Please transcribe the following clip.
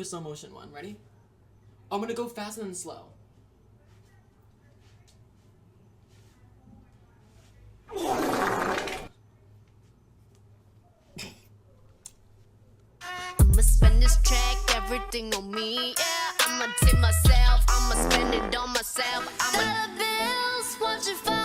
a slow motion one. Ready? I'm gonna go fast and then slow. I'ma spend this track, everything on me, yeah. I'ma tip myself, I'ma spend it on myself. I'ma bills, watch it fall.